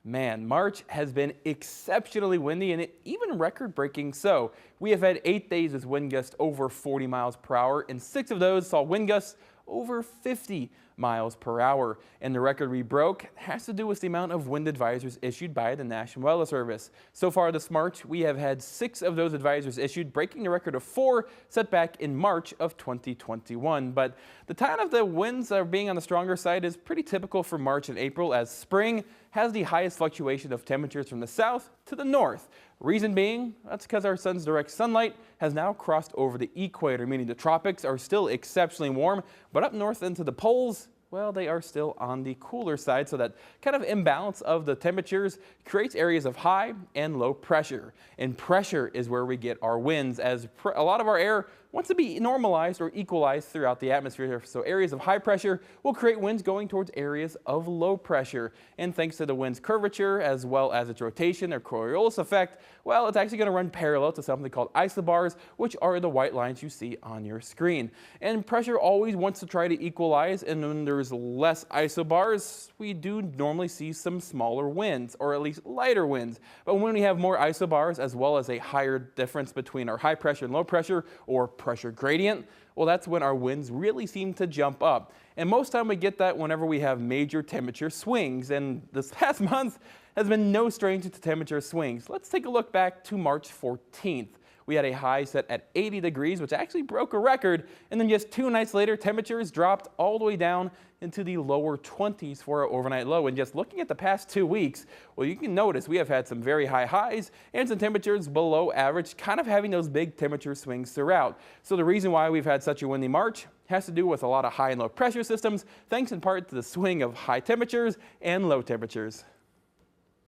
Man, March has been exceptionally windy and even record-breaking so. We have had 8 days with wind gusts over 40 miles per hour, and 6 of those saw wind gusts over 50 miles per hour. And the record we broke has to do with the amount of wind advisories issued by the National Weather Service. So far this March, we have had 6 of those advisories issued, breaking the record of 4 set back in March of 2021. But the time of the winds are being on the stronger side is pretty typical for March and April, as spring has the highest fluctuation of temperatures from the south to the north. Reason being, that's because our sun's direct sunlight has now crossed over the equator, meaning the tropics are still exceptionally warm, but up north into the poles, well, they are still on the cooler side, so that kind of imbalance of the temperatures creates areas of high and low pressure. And pressure is where we get our winds, as a lot of our air wants to be normalized or equalized throughout the atmosphere. So areas of high pressure will create winds going towards areas of low pressure. And thanks to the wind's curvature as well as its rotation or Coriolis effect, well, it's actually going to run parallel to something called isobars, which are the white lines you see on your screen. And pressure always wants to try to equalize, and when there's less isobars, we do normally see some smaller winds, or at least lighter winds. But when we have more isobars as well as a higher difference between our high pressure and low pressure, or pressure gradient, well, that's when our winds really seem to jump up. And most time we get that whenever we have major temperature swings, and this past month has been no stranger to temperature swings. Let's take a look back to March 14th. We had a high set at 80 degrees, which actually broke a record, and then just 2 nights later, temperatures dropped all the way down into the lower 20s for our overnight low. And just looking at the past 2 weeks, well, you can notice we have had some very high highs and some temperatures below average, kind of having those big temperature swings throughout. So the reason why we've had such a windy March has to do with a lot of high and low pressure systems, thanks in part to the swing of high temperatures and low temperatures.